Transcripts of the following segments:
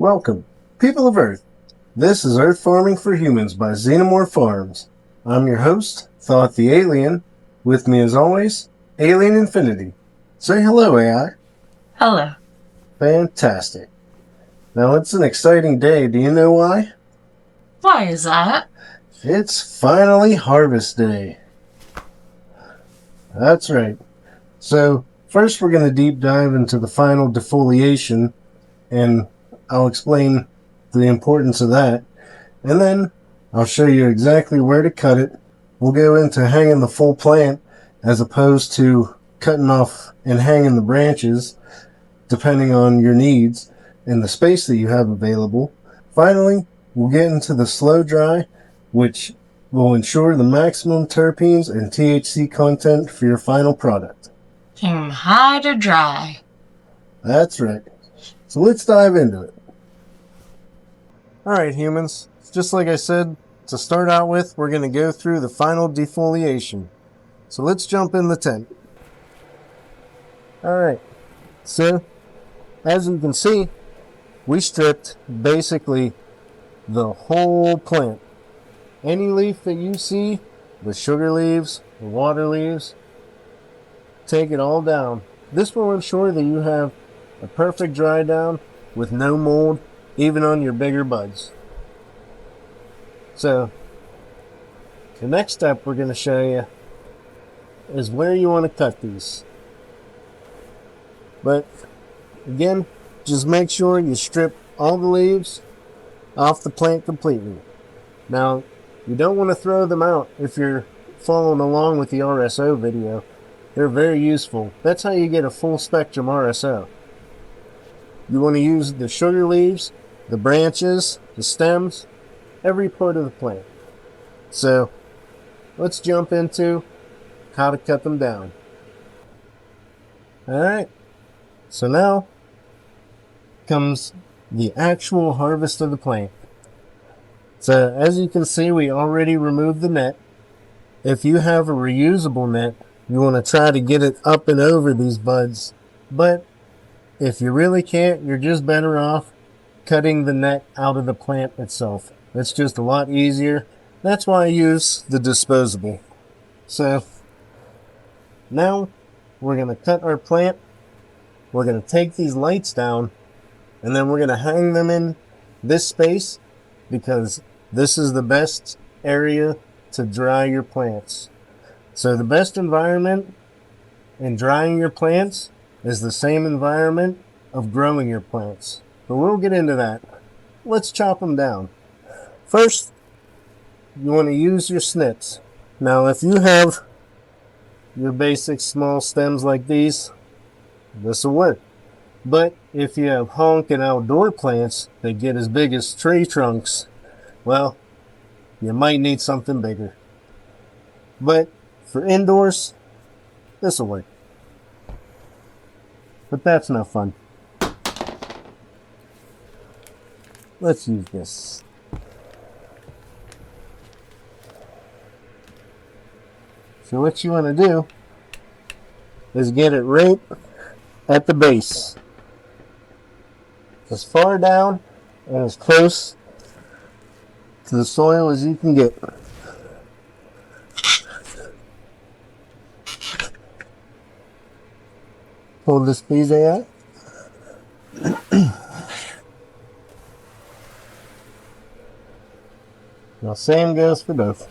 Welcome, people of Earth. This is Earth Farming for Humans by Xenomorph Farms. I'm your host, Thoth the Alien. With me as always, Alien Infinity. Say hello, AI. Hello. Fantastic. Now it's an exciting day. Do you know why? Why is that? It's finally Harvest Day. That's right. So, first we're going to deep dive into the final defoliation, and I'll explain the importance of that. And then I'll show you exactly where to cut it. We'll go into hanging the full plant as opposed to cutting off and hanging the branches, depending on your needs and the space that you have available. Finally, we'll get into the slow dry, which will ensure the maximum terpenes and THC content for your final product. From high to dry. That's right. So let's dive into it. Alright, humans. Just like I said, to start out with, we're going to go through the final defoliation. So let's jump in the tent. Alright. So, as you can see, we stripped basically the whole plant. Any leaf that you see, the sugar leaves, the water leaves, take it all down. This will ensure that you have a perfect dry down with no mold, even on your bigger buds. So, the next step we're going to show you is where you want to cut these. But, again, just make sure you strip all the leaves off the plant completely. Now, you don't want to throw them out if you're following along with the RSO video. They're very useful. That's how you get a full spectrum RSO. You want to use the sugar leaves, the branches, the stems, every part of the plant. So, let's jump into how to cut them down. Alright, so now comes the actual harvest of the plant. So, as you can see, we already removed the net. If you have a reusable net, you want to try to get it up and over these buds. But if you really can't, you're just better off cutting the net out of the plant itself. It's just a lot easier. That's why I use the disposable. So, now we're going to cut our plant. We're going to take these lights down, and then we're going to hang them in this space because this is the best area to dry your plants. So the best environment in drying your plants is the same environment of growing your plants. But we'll get into that. Let's chop them down. First, you want to use your snips. Now, if you have your basic small stems like these, this will work. But if you have honk and outdoor plants that get as big as tree trunks, well, you might need something bigger. But for indoors, this will work. But that's no fun. Let's use this. So what you want to do is get it right at the base. As far down and as close to the soil as you can get. Hold this please, AI. Now same goes for both.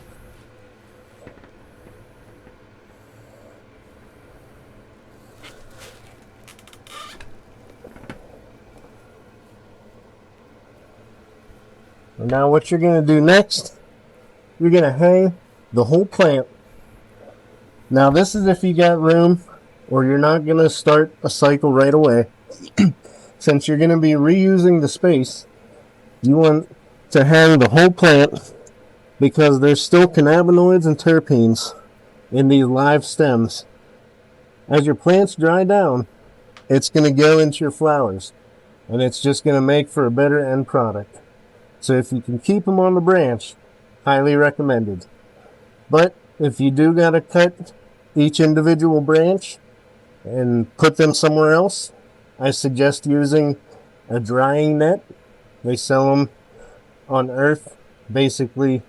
And now what you're going to do next, you're going to hang the whole plant. Now this is if you got room or you're not going to start a cycle right away. Since you're going to be reusing the space, you want to hang the whole plant because there's still cannabinoids and terpenes in these live stems. As your plants dry down, it's going to go into your flowers and it's just going to make for a better end product. So if you can keep them on the branch, highly recommended. But if you do got to cut each individual branch and put them somewhere else, I suggest using a drying net They sell them on Earth, basically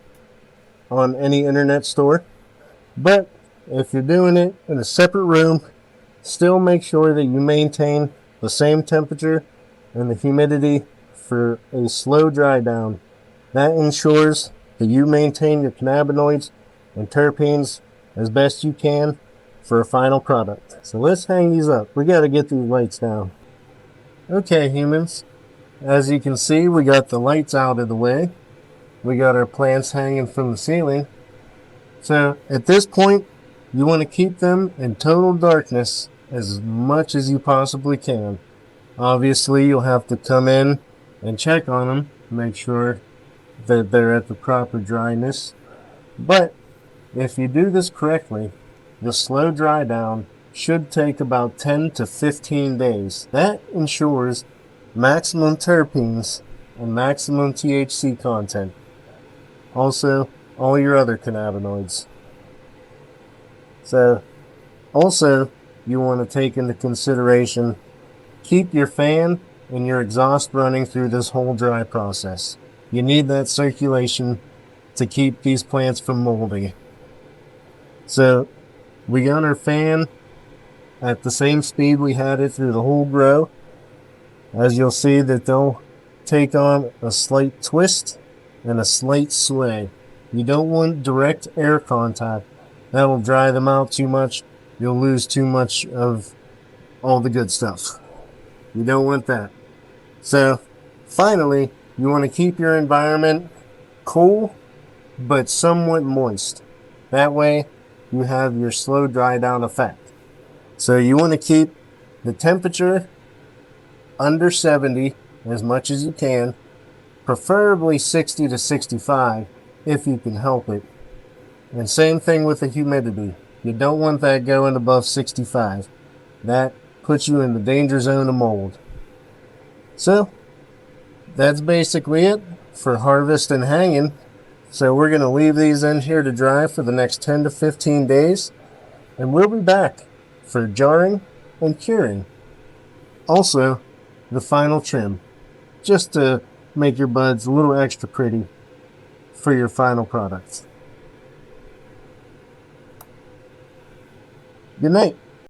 on any internet store. But if you're doing it in a separate room, still make sure that you maintain the same temperature and the humidity for a slow dry down. That ensures that you maintain your cannabinoids and terpenes as best you can for a final product. So let's hang these up. We got to get these lights down. Okay, humans. As you can see, we got the lights out of the way. We got our plants hanging from the ceiling. So at this point, you want to keep them in total darkness as much as you possibly can. Obviously, you'll have to come in and check on them, make sure that they're at the proper dryness. But if you do this correctly, the slow dry down should take about 10 to 15 days. That ensures maximum terpenes and maximum THC content. Also, all your other cannabinoids. So, also, you want to take into consideration, keep your fan and your exhaust running through this whole dry process. You need that circulation to keep these plants from molding. So, we got our fan at the same speed we had it through the whole grow. As you'll see that they'll take on a slight twist and a slight sway. You don't want direct air contact. That'll dry them out too much. You'll lose too much of all the good stuff. You don't want that. So, finally, you want to keep your environment cool, but somewhat moist. That way, you have your slow dry down effect. So you want to keep the temperature under 70 as much as you can, preferably 60 to 65 if you can help it. And same thing with the humidity. You don't want that going above 65. That puts you in the danger zone of mold. So, that's basically it for harvest and hanging. So we're going to leave these in here to dry for the next 10 to 15 days. And we'll be back for jarring and curing. Also, the final trim. Just to make your buds a little extra pretty for your final products. Good night.